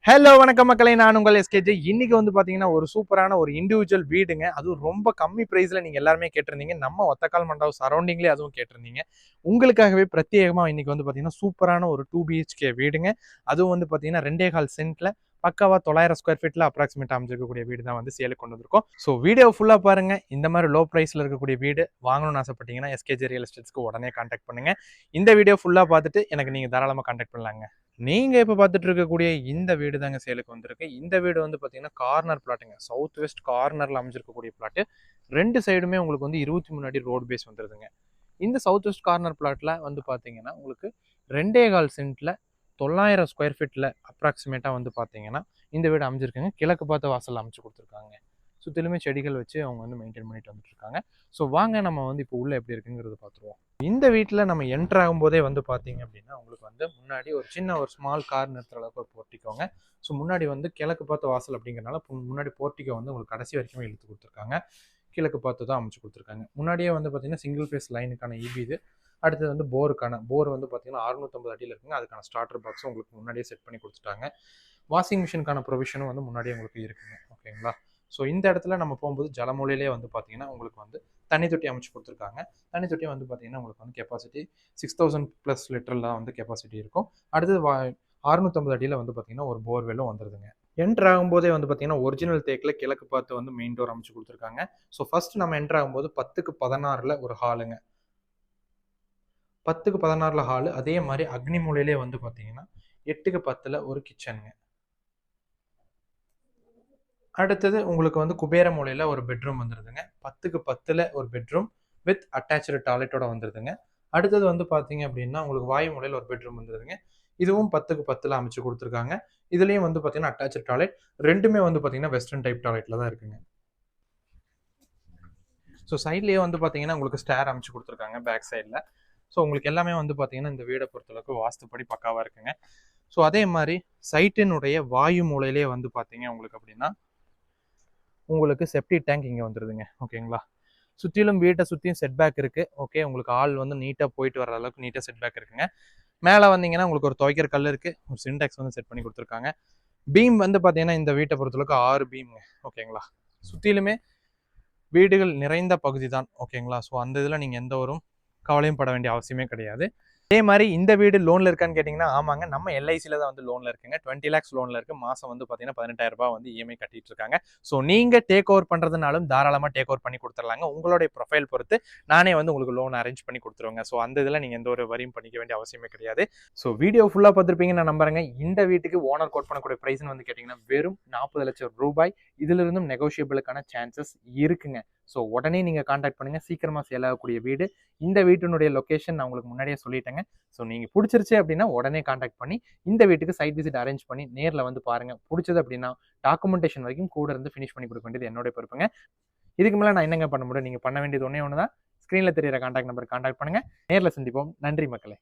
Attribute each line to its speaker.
Speaker 1: Hello வணக்கம் மக்களே, நான் உங்கள் எஸ்கேஜே. இன்னைக்கு வந்து பாத்தீங்கன்னா ஒரு சூப்பரான ஒரு இண்டிவிஜுவல் வீடுங்க. அதுவும் ரொம்ப கம்மி பிரைஸ்ல நீங்க எல்லாருமே கேட்டிருந்தீங்க. நம்ம ஒத்தக்கால் மண்டபம் சரௌண்டிங்லேயே அதுவும் கேட்டிருந்தீங்க. உங்களுக்காகவே பிரத்யேகமா இன்னைக்கு வந்து பாத்தீங்கன்னா சூப்பரான ஒரு 2 பிஹெச்கே வீடுங்க. அதுவும் வந்து பாத்தீங்கன்னா 2.25 சென்ட்ல பக்காவா 900 ஸ்கொயர் ஃபீட்ல அப்ராக்சிமேட் அமைஞ்சிருக்கக்கூடிய வீடு தான் வந்து சேலுக்கு கொண்டு வந்திருக்கோம். ஸோ வீடியோ ஃபுல்லா பாருங்க. இந்த மாதிரி லோ பிரைஸ்ல இருக்கக்கூடிய வீடு வாங்கணும்னு ஆசைப்பட்டீங்கன்னா எஸ்கேஜே ரியல் எஸ்டேட்ஸ்க்கு உடனே கான்டாக்ட் பண்ணுங்க. இந்த வீடியோ ஃபுல்லா பார்த்துட்டு எனக்கு நீங்க தாராளமா கான்டாக்ட் பண்ணலாங்க. நீங்க இப்ப பார்த்துட்டு இருக்கக்கூடிய இந்த வீடு தாங்க சேலுக்கு வந்திருக்கு. இந்த வீடு வந்து பாத்தீங்கன்னா கார்னர் பிளாட்டுங்க. சவுத் வெஸ்ட் கார்னர்ல அமைஞ்சிருக்கக்கூடிய பிளாட். ரெண்டு சைடுமே உங்களுக்கு வந்து 23 அடி ரோட் பேஸ் வந்துருதுங்க. இந்த சவுத் வெஸ்ட் கார்னர் பிளாட்ல வந்து பாத்தீங்கன்னா உங்களுக்கு 2.25 சென்ட்ல 900 ஸ்கொயர் ஃபீட்ல அப்ராக்சிமேட்டா வந்து பாத்தீங்கன்னா இந்த வீடு அமைஞ்சிருக்குங்க. கிழக்கு பார்த்த வாசல் அமைச்சு கொடுத்துருக்காங்க. சுத்திலுமே செடிகள் வச்சு அவங்க வந்து மெயின்டைன் பண்ணிட்டு வந்துட்டு இருக்காங்க. ஸோ வாங்க நம்ம வந்து இப்போ உள்ள எப்படி இருக்குங்கிறத பார்த்துருவோம். இந்த வீட்டில் நம்ம என்டர் ஆகும்போதே வந்து பார்த்தீங்க அப்படின்னா உங்களுக்கு வந்து முன்னாடி ஒரு சின்ன ஒரு ஸ்மால் கார் நிறுத்துற அளவுக்கு ஒரு போர்ட்டிக்கோங்க. ஸோ முன்னாடி வந்து கிழக்கு பார்த்த வாசல் அப்படிங்கிறனால முன்னாடி போர்ட்டிக்கோ வந்து உங்களுக்கு கடைசி வரைக்குமே இழுத்து கொடுத்துருக்காங்க. கிழக்கு பார்த்து தான் அமைச்சு கொடுத்துருக்காங்க. முன்னாடியே வந்து பார்த்தீங்கன்னா சிங்கிள் ஃபேஸ் லைனுக்கான இபி இது. அடுத்தது வந்து போர் வந்து பார்த்தீங்கன்னா 650 அடியில் இருக்குங்க. அதுக்கான ஸ்டார்டர் பாக்ஸும் உங்களுக்கு முன்னாடியே செட் பண்ணி கொடுத்துட்டாங்க. வாஷிங் மிஷினுக்கான ப்ரொவிஷனும் வந்து முன்னாடியே உங்களுக்கு இருக்குங்க. ஓகேங்களா? ஸோ இந்த இடத்துல நம்ம போகும்போது ஜலமூலையிலே வந்து பார்த்தீங்கன்னா உங்களுக்கு வந்து தண்ணி தொட்டி அமைச்சு கொடுத்துருக்காங்க. தண்ணி தொட்டி வந்து பார்த்தீங்கன்னா உங்களுக்கு வந்து கெப்பாசிட்டி 6000+ லிட்டர்லாம் வந்து கெப்பாசிட்டி இருக்கும். அடுத்தது 650 அடியில் வந்து பார்த்தீங்கன்னா ஒரு போர்வெல்லும் வந்துருதுங்க. என்டர் ஆகும்போதே வந்து பார்த்தீங்கன்னா ஒரிஜினல் தேக்கில் கிழக்கு பார்த்து வந்து மெயின் டோர் அமைச்சு கொடுத்துருக்காங்க. ஸோ ஃபர்ஸ்ட் நம்ம என்டர் ஆகும்போது 10க்கு 16ல் ஒரு ஹாலுங்க. 10க்கு 16ல் ஹாலு. அதே மாதிரி அக்னி மூலையிலே வந்து பார்த்தீங்கன்னா 8க்கு 10ல் ஒரு கிச்சனுங்க. அடுத்தது உங்களுக்கு வந்து குபேர மூலையில் ஒரு பெட்ரூம் வந்துருதுங்க. 10க்கு 10ல் ஒரு பெட்ரூம் வித் அட்டாச்சு டாய்லெட்டோட வந்துருதுங்க. அடுத்தது வந்து பார்த்தீங்க அப்படின்னா உங்களுக்கு வாயு மூலையில் ஒரு பெட்ரூம் வந்துருதுங்க. இதுவும் 10க்கு 10ல் அமைச்சு கொடுத்துருக்காங்க. இதுலேயும் வந்து பார்த்தீங்கன்னா அட்டாச்சு டாய்லெட். ரெண்டுமே வந்து பார்த்தீங்கன்னா வெஸ்டர்ன் டைப் டாய்லெட்டில் தான் இருக்குங்க. ஸோ சைட்லேயே வந்து பார்த்தீங்கன்னா உங்களுக்கு ஸ்டேர் அமைச்சு கொடுத்துருக்காங்க பேக் சைடில். ஸோ உங்களுக்கு எல்லாமே வந்து பார்த்தீங்கன்னா இந்த வீடை பொறுத்தளவுக்கு வாஸ்துப்படி பக்காவாக இருக்குங்க. ஸோ அதே மாதிரி சைட்டினுடைய வாயு மூலையிலே வந்து பார்த்தீங்க உங்களுக்கு அப்படின்னா உங்களுக்கு செப்டி டேங்க் இங்கே வந்துருதுங்க. ஓகேங்களா? சுற்றிலும் வீட்டை சுற்றியும் செட் பேக் இருக்குது. ஓகே, உங்களுக்கு ஆள் வந்து நீட்டாக போயிட்டு வர அளவுக்கு நீட்டாக செட் பேக் இருக்குங்க. மேலே வந்தீங்கன்னா உங்களுக்கு ஒரு துவைக்கிற கல் இருக்குது. ஒரு சின்டெக்ஸ் வந்து செட் பண்ணி கொடுத்துருக்காங்க. பீம் வந்து பார்த்தீங்கன்னா இந்த வீட்டை பொறுத்தளவுக்கு 6 பீம்ங்க. ஓகேங்களா? சுற்றிலுமே வீடுகள் நிறைந்த பகுதி தான். ஓகேங்களா? ஸோ அந்த இதில் நீங்கள் எந்த ஒரு கவலையும் பட வேண்டிய அவசியமே கிடையாது. அதே மாதிரி இந்த வீடு லோன்ல இருக்கான்னு கேட்டிங்கன்னா ஆமாங்க, நம்ம எல்ஐசியில் தான் வந்து லோனில் இருக்குங்க. 20 lakhs லோனில் இருக்குது. மாதம் வந்து பார்த்தீங்கன்னா 18,000 ரூபாய் வந்து இஎம்ஐ கட்டிட்டு இருக்காங்க. ஸோ நீங்கள் டேக் ஓவர் பண்ணுறதுனாலும் தாராளமாக டேக் ஓவர் பண்ணி கொடுத்துடலாங்க. உங்களுடைய ப்ரொஃபைல் பொறுத்து நானே வந்து உங்களுக்கு லோன் அரேஞ்ச் பண்ணி கொடுத்துருவேங்க. ஸோ அந்த இதில் நீங்கள் எந்த ஒரு வரியும் பண்ணிக்க வேண்டிய அவசியமே கிடையாது. ஸோ வீடியோ ஃபுல்லாக பார்த்துருப்பீங்கன்னு நான் நம்புறேங்க. இந்த வீட்டுக்கு ஓனர் கோட் பண்ணக்கூடிய ப்ரைஸ்னு வந்து கேட்டிங்கன்னா வெறும் 40 லட்சம் ரூபாய். இதிலிருந்தும் நெகோஷியபிளுக்கான சான்சஸ் இருக்குங்க. ஸோ உடனே நீங்கள் கான்டாக்ட் பண்ணுங்கள். சீக்கிரமாக சேல் ஆகக்கூடிய வீடு. இந்த வீட்டினுடைய லொக்கேஷன் நான் உங்களுக்கு முன்னாடியே சொல்லிட்டேங்க. ஸோ நீங்கள் பிடிச்சிருச்சு அப்படின்னா உடனே கான்டாக்ட் பண்ணி இந்த வீட்டுக்கு சைட் விசிட் அரேஞ்ச் பண்ணி நேரில் வந்து பாருங்கள். பிடிச்சது அப்படின்னா டாக்குமெண்டேஷன் வரைக்கும் கூட இருந்து ஃபினிஷ் பண்ணி கொடுக்க வேண்டியது என்னோட பொறுப்புங்க. இதுக்கு மேலே நான் என்னங்க பண்ண முடியும்? நீங்கள் பண்ண வேண்டியது ஒன்றே ஒன்று தான். ஸ்க்ரீனில் தெரியிற கான்டாக்ட் நம்பர் கான்டாக்ட் பண்ணுங்கள். நேரில் சந்திப்போம். நன்றி மக்களே.